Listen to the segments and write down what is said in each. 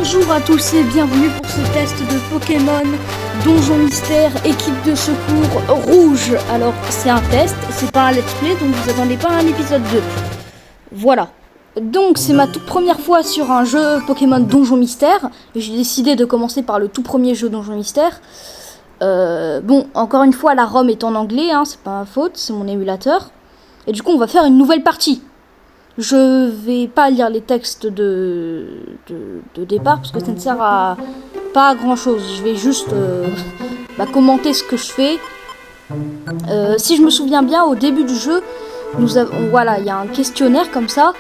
Bonjour à tous et bienvenue pour ce test de Pokémon Donjon Mystère équipe de secours rouge. Alors c'est un test, c'est pas un let's play, donc vous attendez pas un épisode 2. Voilà. Donc c'est ma toute première fois sur un jeu Pokémon Donjon Mystère. J'ai décidé de commencer par le tout premier jeu Donjon Mystère. Bon, encore une fois la ROM est en anglais, hein, c'est pas ma faute, c'est mon émulateur. Et du coup on va faire une nouvelle partie. Je vais pas lire les textes de départ parce que ça ne sert à pas à grand chose. Je vais juste commenter ce que je fais. Si je me souviens bien, au début du jeu, voilà, il y a un questionnaire comme ça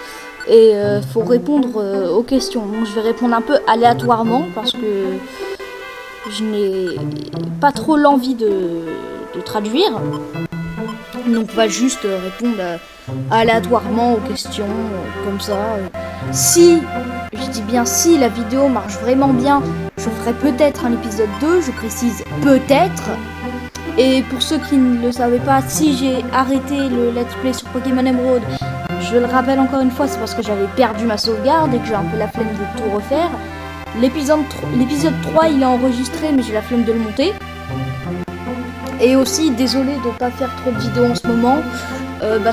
et faut répondre aux questions. Donc je vais répondre un peu aléatoirement parce que je n'ai pas trop l'envie de traduire. Donc on va juste répondre aléatoirement aux questions, comme ça. Si, je dis bien si la vidéo marche vraiment bien, je ferai peut-être un épisode 2, je précise peut-être. Et pour ceux qui ne le savaient pas, si j'ai arrêté le let's play sur Pokémon Emerald, je le rappelle encore une fois, c'est parce que j'avais perdu ma sauvegarde et que j'ai un peu la flemme de tout refaire. L'épisode 3 il est enregistré mais j'ai la flemme de le monter. Et aussi, désolé de ne pas faire trop de vidéos en ce moment,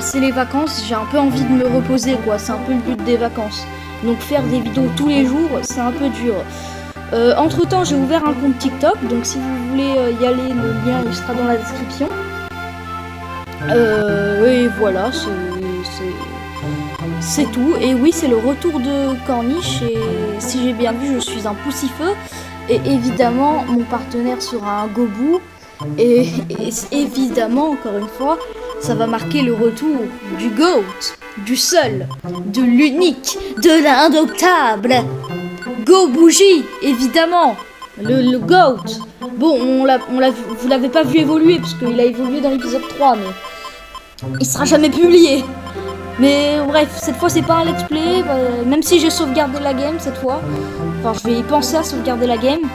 c'est les vacances, j'ai un peu envie de me reposer quoi, c'est un peu le but des vacances. Donc faire des vidéos tous les jours, c'est un peu dur. Entre temps, j'ai ouvert un compte TikTok, donc si vous voulez y aller, le lien il sera dans la description. Et voilà, c'est tout. Et oui, c'est le retour de Corniche, et si j'ai bien vu, je suis un Poussifeu. Et évidemment, mon partenaire sera un Gobu. Et évidemment, encore une fois, ça va marquer le retour du GOAT, du seul, de l'unique, de l'indoctable Gobouji, évidemment, le GOAT. Bon, vous l'avez pas vu évoluer, parce qu'il a évolué dans l'épisode 3, mais il sera jamais publié. Mais bref, cette fois c'est pas un let's play, même si j'ai sauvegardé la game cette fois. Enfin, je vais y penser à sauvegarder la game.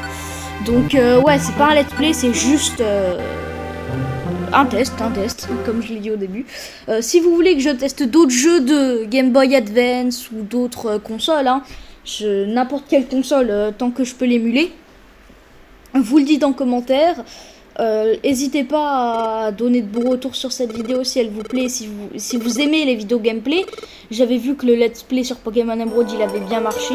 Donc ouais, c'est pas un let's play, c'est juste un test, comme je l'ai dit au début. Si vous voulez que je teste d'autres jeux de Game Boy Advance ou d'autres consoles, hein, n'importe quelle console, tant que je peux l'émuler, vous le dites en commentaire. N'hésitez pas à donner de beaux retours sur cette vidéo si elle vous plaît, si vous aimez les vidéos gameplay. J'avais vu que le let's play sur Pokémon Emerald il avait bien marché.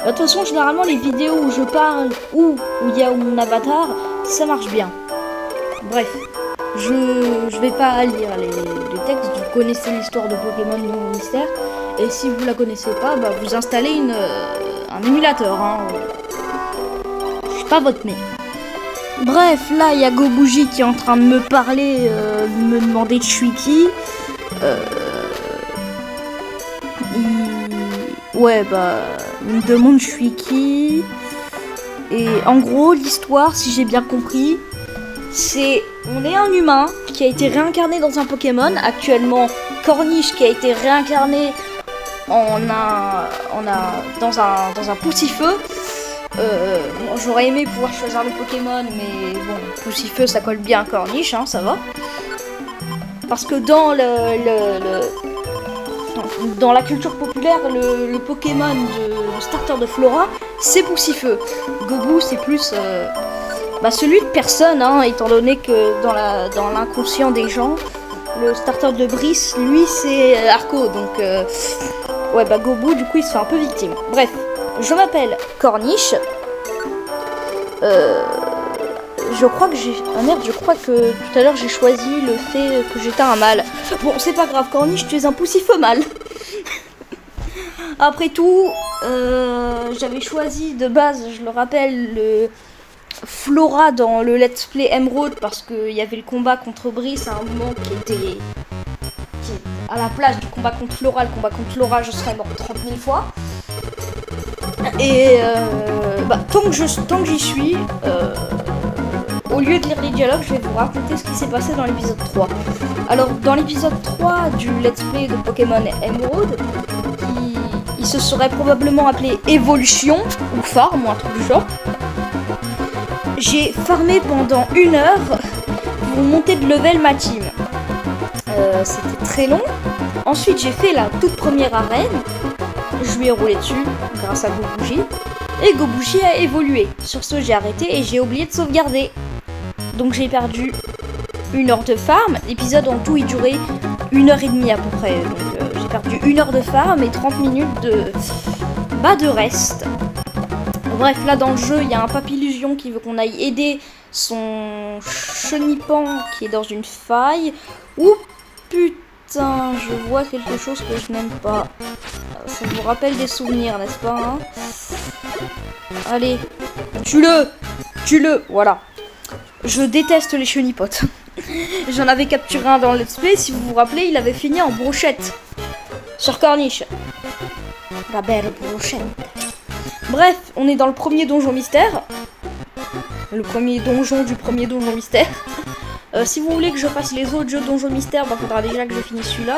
De toute façon, généralement, les vidéos où je parle ou où il y a mon avatar, ça marche bien. Bref, je vais pas lire les textes, vous connaissez l'histoire de Pokémon Donjon Mystère. Et si vous la connaissez pas, vous installez un émulateur. Hein. Je suis pas votre mère. Bref, là, il y a Gobouji qui est en train de me parler, me demander de je suis qui. Ouais, il me demande je suis qui. Et en gros, l'histoire, si j'ai bien compris, c'est on est un humain qui a été réincarné dans un Pokémon. Actuellement, Corniche qui a été réincarné dans un Poussifeu. J'aurais aimé pouvoir choisir le Pokémon, mais bon, Poussifeu ça colle bien à Corniche, hein, ça va. Parce que dans dans la culture populaire, le Pokémon de starter de Flora, c'est Poussifeu. Gobu, c'est plus celui de personne, hein, étant donné que dans l'inconscient des gens, le starter de Brice, lui, c'est Arco. Donc, Gobu, du coup, il se fait un peu victime. Bref, je m'appelle Corniche. Je crois que tout à l'heure j'ai choisi le fait que j'étais un mâle. Bon, c'est pas grave, Corniche, tu es un Poussifeu mâle. Après tout, j'avais choisi de base, je le rappelle, le Flora dans le let's play Emerald parce qu'il y avait le combat contre Brice à un moment qui était à la place du combat contre Flora. Le combat contre Flora, je serais mort 30 000 fois. Et tant que j'y suis, au lieu de lire les dialogues, je vais vous raconter ce qui s'est passé dans l'épisode 3. Alors, dans l'épisode 3 du let's play de Pokémon Emerald, il se serait probablement appelé Évolution, ou Farm, ou un truc du genre. J'ai farmé pendant 1 heure pour monter de level ma team. C'était très long. Ensuite, j'ai fait la toute première arène. Je lui ai roulé dessus grâce à Gobouji. Et Gobouji a évolué. Sur ce, j'ai arrêté et j'ai oublié de sauvegarder. Donc j'ai perdu 1 heure de farm. L'épisode en tout, il durait 1h30 à peu près. Donc j'ai perdu 1 heure de farm et 30 minutes de reste. Bref, là dans le jeu, il y a un papillusion qui veut qu'on aille aider son chenipan qui est dans une faille. Ouh putain, je vois quelque chose que je n'aime pas. Ça vous rappelle des souvenirs, n'est-ce pas hein? Allez, tue-le, voilà. Je déteste les chenipotes. J'en avais capturé un dans le let's play, si vous vous rappelez, il avait fini en brochette. Sur Corniche. La belle brochette. Bref, on est dans le premier donjon mystère. Le premier donjon du premier donjon mystère. Si vous voulez que je fasse les autres jeux donjon mystère, bah faudra déjà que je finisse celui-là.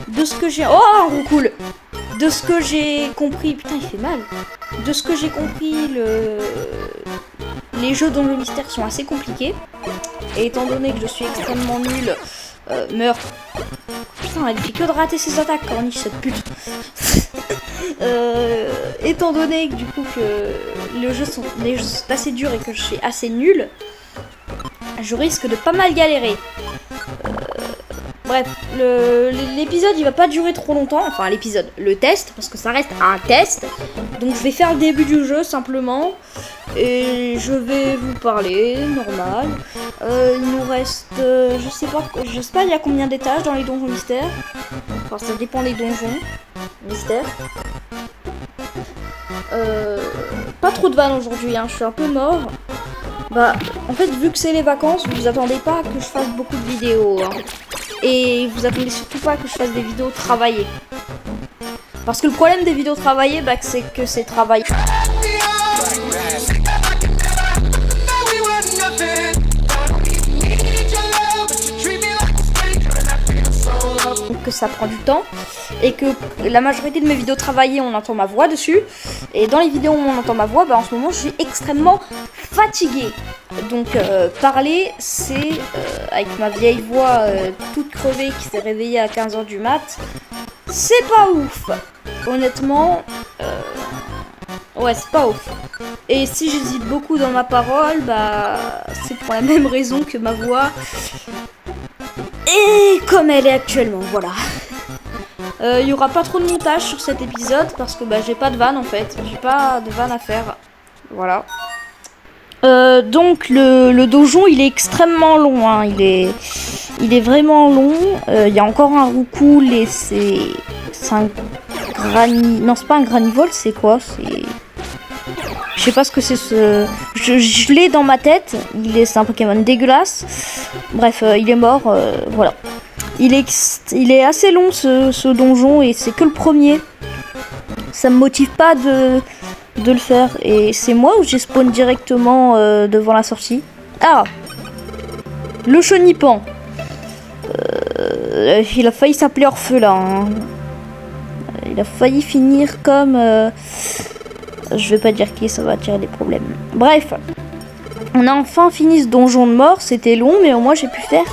De ce que j'ai... Oh, un roucoule. De ce que j'ai compris... Putain, il fait mal. De ce que j'ai compris, les jeux donjon mystère sont assez compliqués. Et étant donné que je suis extrêmement nulle... Meurt. Putain, elle fait que de rater ses attaques, Corniche, cette pute. Étant donné que du coup que les jeux sont assez durs et que je suis assez nulle, je risque de pas mal galérer. Bref, l'épisode il va pas durer trop longtemps, enfin l'épisode, le test, parce que ça reste un test. Donc je vais faire le début du jeu simplement, et je vais vous parler, normal. Il nous reste, je sais pas il y a combien d'étages dans les donjons mystères. Enfin ça dépend des donjons mystères. Pas trop de vannes aujourd'hui, hein, je suis un peu mort. Bah, en fait, vu que c'est les vacances, vous attendez pas que je fasse beaucoup de vidéos. Hein. Et vous attendez surtout pas que je fasse des vidéos travaillées. Parce que le problème des vidéos travaillées, bah, c'est que c'est travaillé. Que ça prend du temps et que la majorité de mes vidéos travaillées on entend ma voix dessus, et dans les vidéos où on entend ma voix, bah en ce moment je suis extrêmement fatiguée, donc parler c'est avec ma vieille voix toute crevée qui s'est réveillée à 15h du mat, c'est pas ouf honnêtement. Ouais, c'est pas ouf. Et si j'hésite beaucoup dans ma parole, bah c'est pour la même raison que ma voix et comme elle est actuellement, voilà. Il y aura pas trop de montage sur cet épisode parce que bah, j'ai pas de vanne en fait. J'ai pas de vanne à faire. Voilà. Donc le donjon il est extrêmement long. Hein. Il est vraiment long. Il y a encore un roucoule et c'est un granny... Non, c'est pas un granivole, c'est quoi? Je sais pas ce que c'est ce... Je l'ai dans ma tête. C'est un Pokémon dégueulasse. Bref, il est mort. Voilà. Il est assez long ce donjon et c'est que le premier. Ça me motive pas de le faire. Et c'est moi ou j'ai spawn directement devant la sortie? Ah! Le chenipan. Il a failli s'appeler orphelin. Hein. Il a failli finir comme... je vais pas dire qui, ça va attirer des problèmes. Bref. On a enfin fini ce donjon de mort. C'était long, mais au moins j'ai pu faire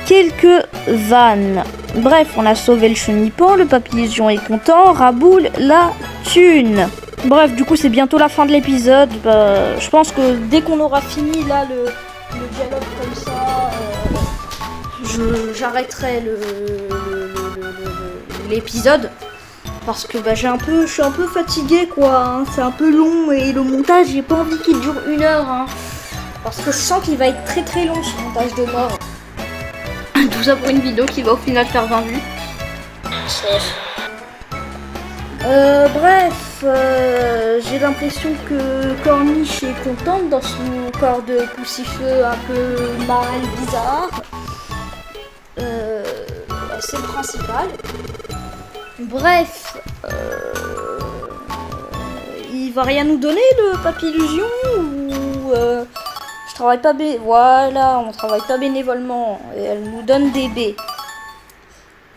quelques vannes. Bref, on a sauvé le chenipan. Le papillusion est content. Raboule la thune. Bref, du coup, c'est bientôt la fin de l'épisode. Bah, je pense que dès qu'on aura fini là le dialogue comme ça, j'arrêterai l'épisode. Parce que bah, je suis un peu fatiguée quoi. Hein. C'est un peu long et le montage, j'ai pas envie qu'il dure 1 heure. Hein. Parce que je sens qu'il va être très très long ce montage de mort. Tout ça pour une vidéo qui va au final faire 20 vues. Bref, j'ai l'impression que Corniche est contente dans son corps de poussifeux un peu mal, bizarre. C'est le principal. Bref, il va rien nous donner le papillusion ou je travaille pas voilà, on travaille pas bénévolement et elle nous donne des baies.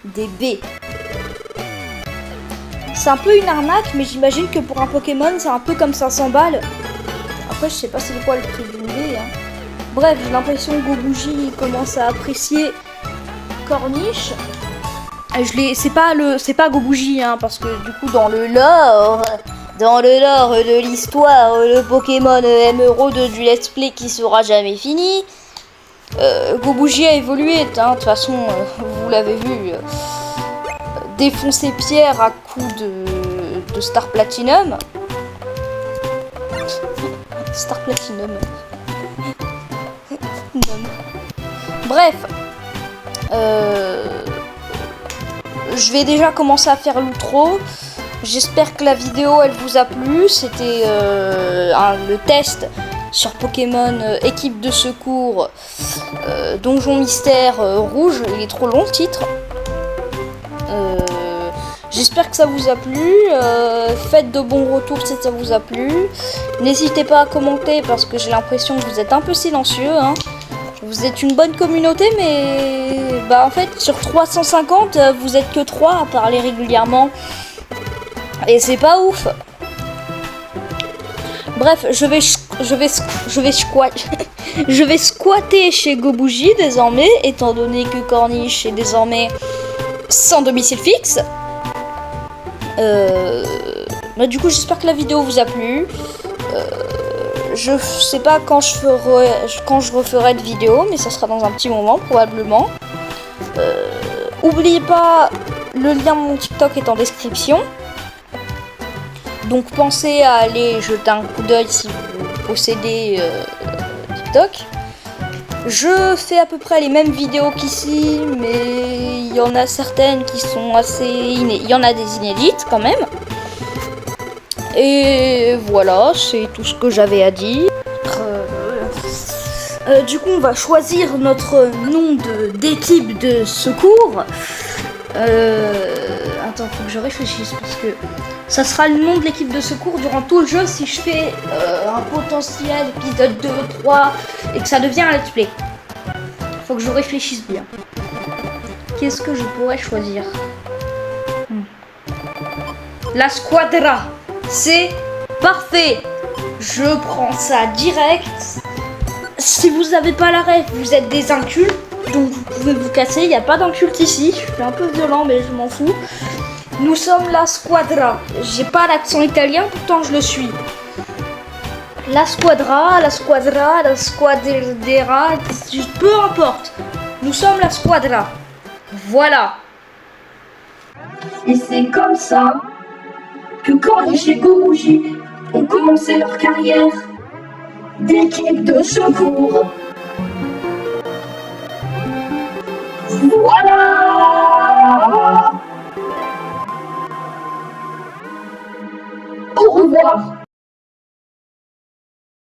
Des baies. C'est un peu une arnaque, mais j'imagine que pour un Pokémon, c'est un peu comme 500 balles. Après, je sais pas c'est quoi le prix d'une baie. Hein. Bref, j'ai l'impression que Gobouji commence à apprécier Corniche. C'est pas Gobouji, hein, parce que du coup dans le lore de l'histoire, le Pokémon Emeraude du let's play qui sera jamais fini, Gobouji a évolué, hein, de toute façon, vous l'avez vu, défoncer Pierre à coups de Star Platinum. Star Platinum. Bref. Je vais déjà commencer à faire l'outro. J'espère que la vidéo elle vous a plu. C'était le test sur Pokémon équipe de secours Donjon Mystère Rouge. Il est trop long le titre. J'espère que ça vous a plu. Faites de bons retours si ça vous a plu. N'hésitez pas à commenter parce que j'ai l'impression que vous êtes un peu silencieux, hein. Vous êtes une bonne communauté, mais bah en fait sur 350 vous êtes que 3 à parler régulièrement et c'est pas ouf. Bref, je vais squatter chez Gobouji désormais, étant donné que Corniche est désormais sans domicile fixe. Bah, du coup j'espère que la vidéo vous a plu. Je sais pas quand je referai de vidéo, mais ça sera dans un petit moment probablement. Oubliez pas, le lien de mon TikTok est en description. Donc pensez à aller jeter un coup d'œil si vous possédez TikTok. Je fais à peu près les mêmes vidéos qu'ici, mais il y en a certaines qui sont il y en a des inédites quand même. Et voilà, c'est tout ce que j'avais à dire. Du coup, on va choisir notre nom d'équipe de secours. Attends, faut que je réfléchisse parce que ça sera le nom de l'équipe de secours durant tout le jeu si je fais un potentiel épisode 2, 3 et que ça devient un let's play. Faut que je réfléchisse bien. Qu'est-ce que je pourrais choisir? La Squadra. C'est parfait. Je prends ça direct. Si vous n'avez pas la ref, vous êtes des incultes. Donc vous pouvez vous casser. Il n'y a pas d'inculte ici. Je suis un peu violent, mais je m'en fous. Nous sommes la Squadra. J'ai pas l'accent italien, pourtant je le suis. La Squadra, la Squadra, la Squadra. Peu importe. Nous sommes la Squadra. Voilà. Et c'est comme ça que Corniche et Gobouji ont commencé leur carrière d'équipe de secours. Voilà. Au revoir.